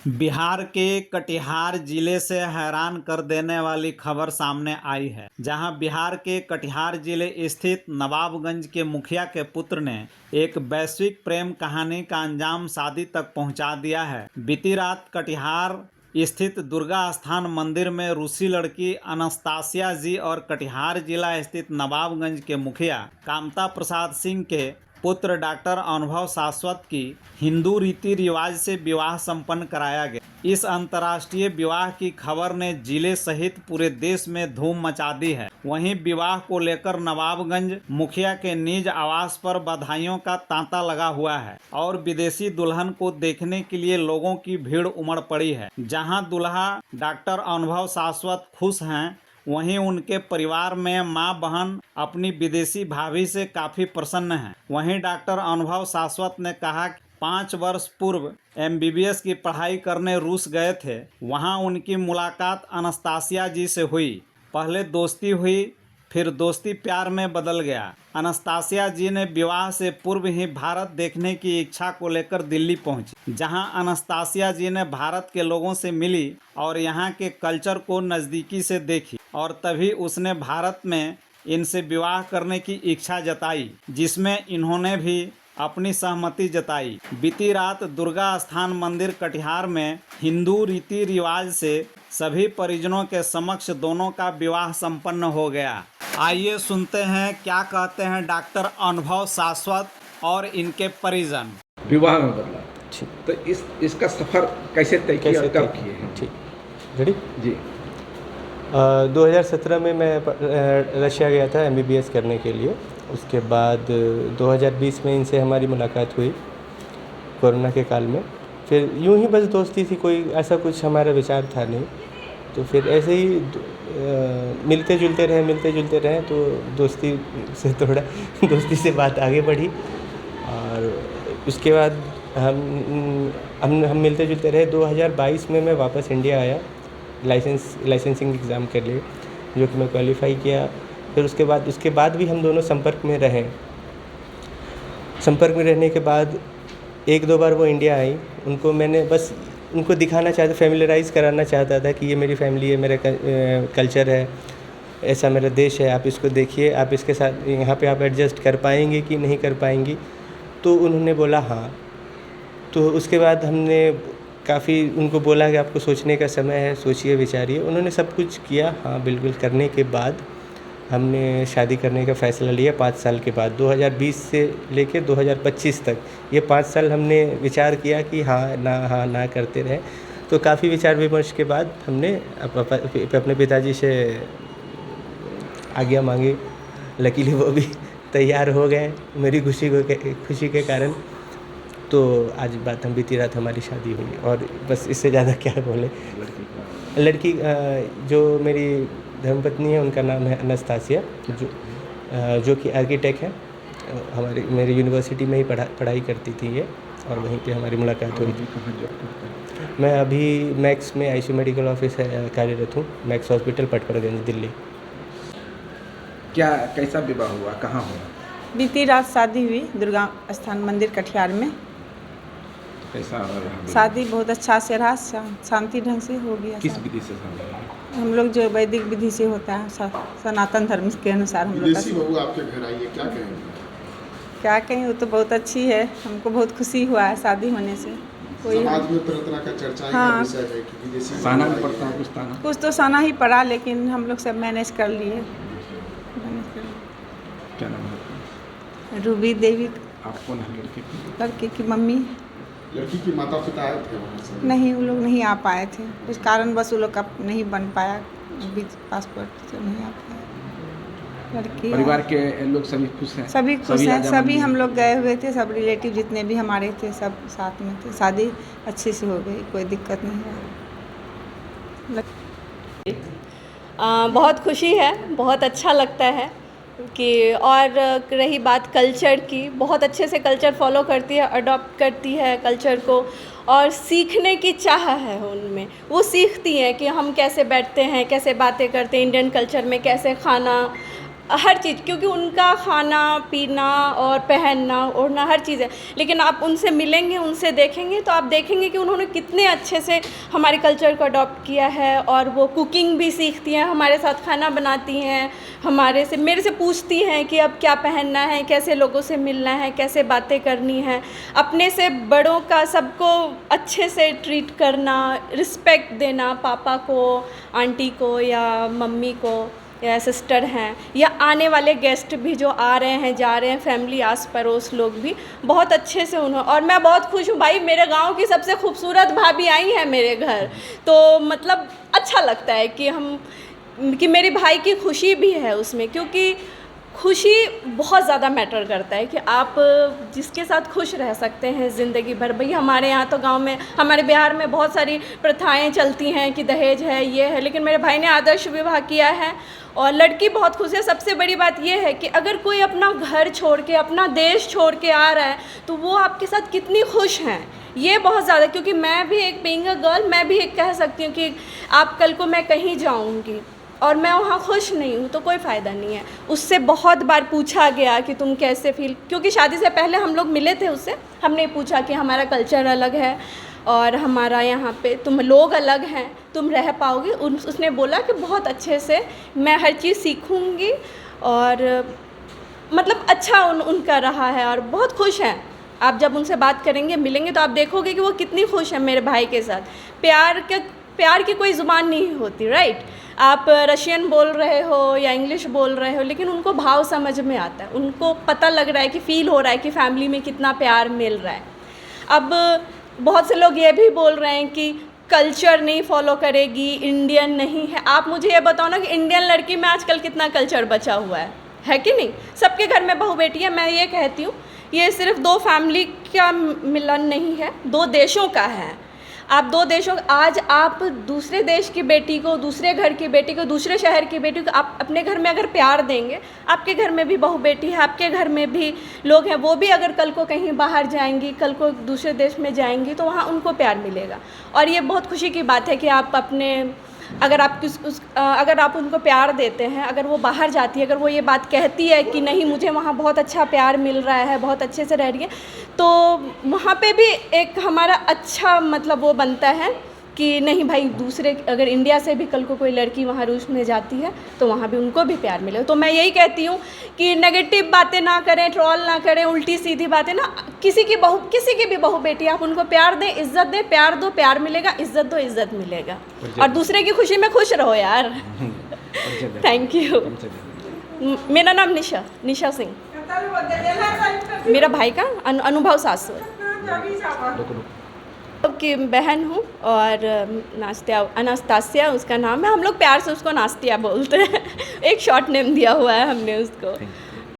बिहार के कटिहार जिले से हैरान कर देने वाली खबर सामने आई है, जहां बिहार के कटिहार जिले स्थित नवाबगंज के मुखिया के पुत्र ने एक वैश्विक प्रेम कहानी का अंजाम शादी तक पहुंचा दिया है। बीती रात कटिहार स्थित दुर्गा स्थान मंदिर में रूसी लड़की अनस्तासिया जी और कटिहार जिला स्थित नवाबगंज के मुखिया कामता प्रसाद सिंह के पुत्र डॉक्टर अनुभव शाश्वत की हिंदू रीति रिवाज से विवाह संपन्न कराया गया। इस अंतर्राष्ट्रीय विवाह की खबर ने जिले सहित पूरे देश में धूम मचा दी है। वहीं विवाह को लेकर नवाबगंज मुखिया के निज आवास पर बधाइयों का तांता लगा हुआ है और विदेशी दुल्हन को देखने के लिए लोगों की भीड़ उमड़ पड़ी है। जहां दुल्हा डॉक्टर अनुभव शाश्वत खुश हैं, वहीं उनके परिवार में मां बहन अपनी विदेशी भाभी से काफी प्रसन्न हैं। वहीं डॉक्टर अनुभव शाश्वत ने कहा कि 5 वर्ष पूर्व MBBS की पढ़ाई करने रूस गए थे। वहां उनकी मुलाकात अनस्तासिया जी से हुई। पहले दोस्ती हुई, फिर दोस्ती प्यार में बदल गया। अनस्तासिया जी ने विवाह से पूर्व ही भारत देखने की इच्छा को लेकर दिल्ली पहुंची, जहां अनस्तासिया जी ने भारत के लोगों से मिली और यहां के कल्चर को नज़दीकी से देखी और तभी उसने भारत में इनसे विवाह करने की इच्छा जताई, जिसमें इन्होंने भी अपनी सहमति जताई। बीती रात दुर्गा स्थान मंदिर कटिहार में हिंदू रीति रिवाज से सभी परिजनों के समक्ष दोनों का विवाह संपन्न हो गया। आइए सुनते हैं क्या कहते हैं डॉक्टर अनुभव शाश्वत और इनके परिजन। विवाह में बदला, तो इसका सफ़र कैसे तय किया और कब किए हैं? ठीक, रेडी जी। 2017 में मैं रशिया गया था MBBS करने के लिए। उसके बाद 2020 में इनसे हमारी मुलाकात हुई कोरोना के काल में। फिर यूं ही बस दोस्ती थी, कोई ऐसा कुछ हमारा विचार था नहीं। तो फिर ऐसे ही मिलते जुलते रहे तो दोस्ती से बात आगे बढ़ी और उसके बाद हम मिलते जुलते रहे। 2022 में मैं वापस इंडिया आया लाइसेंसिंग एग्ज़ाम के लिए, जो कि मैं क्वालिफाई किया। फिर उसके बाद भी हम दोनों संपर्क में रहे। संपर्क में रहने के बाद 1-2 बार वो इंडिया आई। मैंने बस उनको दिखाना चाहता, फैमिलियराइज़ कराना चाहता था कि ये मेरी फैमिली है, मेरा कल्चर है, ऐसा मेरा देश है, आप इसको देखिए, आप इसके साथ यहाँ पे आप एडजस्ट कर पाएंगे कि नहीं कर पाएंगी। तो उन्होंने बोला हाँ। तो उसके बाद हमने काफ़ी उनको बोला कि आपको सोचने का समय है, सोचिए विचारिए। उन्होंने सब कुछ किया, हाँ बिल्कुल। करने के बाद हमने शादी करने का फ़ैसला लिया 5 साल के बाद। 2020 से लेके 2025 तक ये 5 साल हमने विचार किया कि हाँ ना करते रहे। तो काफ़ी विचार विमर्श के बाद हमने अपने पिताजी से आज्ञा मांगी। लकीली वो भी तैयार हो गए मेरी खुशी के कारण। तो आज बीती रात हमारी शादी हुई और बस इससे ज़्यादा क्या बोले। लड़की जो मेरी धर्मपत्नी है, उनका नाम है अनस्तासिया, जो कि आर्किटेक्ट है। मेरी यूनिवर्सिटी में ही पढ़ाई करती थी ये, और वहीं पे हमारी मुलाकात हुई थी। मैं अभी मैक्स में ICU मेडिकल ऑफिस कार्यरत हूँ, मैक्स हॉस्पिटल पटपड़गंज, दिल्ली। कैसा विवाह हुआ, कहाँ हुआ? बीती रात शादी हुई दुर्गा स्थान मंदिर कटिहार में। कैसा रहा? शादी बहुत अच्छा से रहा, शांति ढंग से हो गया। किस विधि से शादी? हम लोग जो वैदिक विधि से होता है, सनातन धर्म के अनुसार हम लोग। विदेशी बहू आपके घर आई है, क्या कहें? वो तो बहुत अच्छी है, हमको बहुत खुशी हुआ है शादी होने से। समाज में तरह का चर्चा हाँ, विषय है कि विदेशी साना भी पड़ता है, कुछ तो साना ही पड़ा, लेकिन हम लोग सब मैनेज कर लिए। क्या नाम है? रूबी देवी। आप कौन है लड़के की? लड़के की मम्मी। लड़की के माता पिता आए थे वहाँ से? नहीं, वो लोग नहीं आ पाए थे, कुछ कारण बस वो लोग का नहीं बन पाया, पासपोर्ट से नहीं आ पाया। लड़की परिवार के लोग सभी खुश हैं? सभी खुश हैं, सभी हम लोग गए हुए थे, सब रिलेटिव जितने भी हमारे थे सब साथ में थे। शादी अच्छे से हो गई, कोई दिक्कत नहीं है। बहुत खुशी है, बहुत अच्छा लगता है कि, और रही बात कल्चर की, बहुत अच्छे से कल्चर फॉलो करती है, अडॉप्ट करती है कल्चर को, और सीखने की चाह है उनमें। वो सीखती हैं कि हम कैसे बैठते हैं, कैसे बातें करते हैं, इंडियन कल्चर में कैसे खाना हर चीज़, क्योंकि उनका खाना पीना और पहनना ओढ़ना हर चीज़ है। लेकिन आप उनसे मिलेंगे, उनसे देखेंगे तो आप देखेंगे कि उन्होंने कितने अच्छे से हमारे कल्चर को अडॉप्ट किया है। और वो कुकिंग भी सीखती हैं, हमारे साथ खाना बनाती हैं, मेरे से पूछती हैं कि अब क्या पहनना है, कैसे लोगों से मिलना है, कैसे बातें करनी है, अपने से बड़ों का सबको अच्छे से ट्रीट करना, रिस्पेक्ट देना, पापा को, आंटी को या मम्मी को या सिस्टर हैं, या आने वाले गेस्ट भी जो आ रहे हैं जा रहे हैं, फैमिली आस पड़ोस लोग भी बहुत अच्छे से उन्होंने। और मैं बहुत खुश हूँ भाई, मेरे गांव की सबसे खूबसूरत भाभी आई है मेरे घर, तो मतलब अच्छा लगता है कि मेरे भाई की खुशी भी है उसमें, क्योंकि खुशी बहुत ज़्यादा मैटर करता है कि आप जिसके साथ खुश रह सकते हैं ज़िंदगी भर। भाई हमारे यहाँ तो गांव में, हमारे बिहार में बहुत सारी प्रथाएं चलती हैं कि दहेज है, ये है, लेकिन मेरे भाई ने आदर्श विवाह किया है और लड़की बहुत खुश है। सबसे बड़ी बात ये है कि अगर कोई अपना घर छोड़ के, अपना देश छोड़ के आ रहा है तो वो आपके साथ कितनी खुश हैं, ये बहुत ज़्यादा। क्योंकि मैं भी एक बीइंग अ गर्ल, मैं भी एक कह सकती हूँ कि आप कल को मैं कहीं जाऊँगी और मैं वहाँ खुश नहीं हूँ तो कोई फ़ायदा नहीं है। उससे बहुत बार पूछा गया कि तुम कैसे फील, क्योंकि शादी से पहले हम लोग मिले थे उससे, हमने पूछा कि हमारा कल्चर अलग है और हमारा यहाँ पे तुम लोग अलग हैं, तुम रह पाओगे। उसने बोला कि बहुत अच्छे से मैं हर चीज़ सीखूँगी और मतलब अच्छा उनका रहा है और बहुत खुश हैं। आप जब उनसे बात करेंगे, मिलेंगे तो आप देखोगे कि वो कितनी खुश हैं मेरे भाई के साथ। प्यार की कोई ज़ुबान नहीं होती, राइट। आप रशियन बोल रहे हो या इंग्लिश बोल रहे हो, लेकिन उनको भाव समझ में आता है, उनको पता लग रहा है कि फ़ील हो रहा है कि फैमिली में कितना प्यार मिल रहा है। अब बहुत से लोग ये भी बोल रहे हैं कि कल्चर नहीं फॉलो करेगी, इंडियन नहीं है। आप मुझे ये बताओ ना कि इंडियन लड़की में आजकल कितना कल्चर बचा हुआ है कि नहीं। सबके घर में बहू बेटी है। मैं ये कहती हूँ ये सिर्फ दो फैमिली का मिलन नहीं है, दो देशों का है। आप दो देशों, आज आप दूसरे देश की बेटी को, दूसरे घर की बेटी को, दूसरे शहर की बेटी को आप अपने घर में अगर प्यार देंगे, आपके घर में भी बहू बेटी है, आपके घर में भी लोग हैं, वो भी अगर कल को कहीं बाहर जाएंगी, कल को दूसरे देश में जाएंगी तो वहाँ उनको प्यार मिलेगा। और ये बहुत खुशी की बात है कि आप अपने, अगर आप उनको प्यार देते हैं, अगर वो बाहर जाती है, अगर वो ये बात कहती है कि नहीं मुझे वहाँ बहुत अच्छा प्यार मिल रहा है, बहुत अच्छे से रह रही है, तो वहाँ पे भी एक हमारा अच्छा मतलब वो बनता है कि नहीं भाई, दूसरे अगर इंडिया से भी कल को कोई लड़की वहाँ रूस में जाती है तो वहाँ भी उनको भी प्यार मिलेगा। तो मैं यही कहती हूँ कि नेगेटिव बातें ना करें, ट्रोल ना करें, उल्टी सीधी बातें ना, किसी की भी बहू बेटी आप उनको प्यार दें, इज्जत दें, प्यार दो, प्यार मिलेगा, इज्जत दो, इज्जत मिलेगा, और दूसरे की खुशी में खुश रहो यार। Thank you. मेरा नाम निशा सिंह, मेरा भाई का अनुभव सासुर की बहन हूँ, और अनास्तासिया उसका नाम है। हम लोग प्यार से उसको नास्तिया बोलते हैं। एक शॉर्ट नेम दिया हुआ है हमने उसको।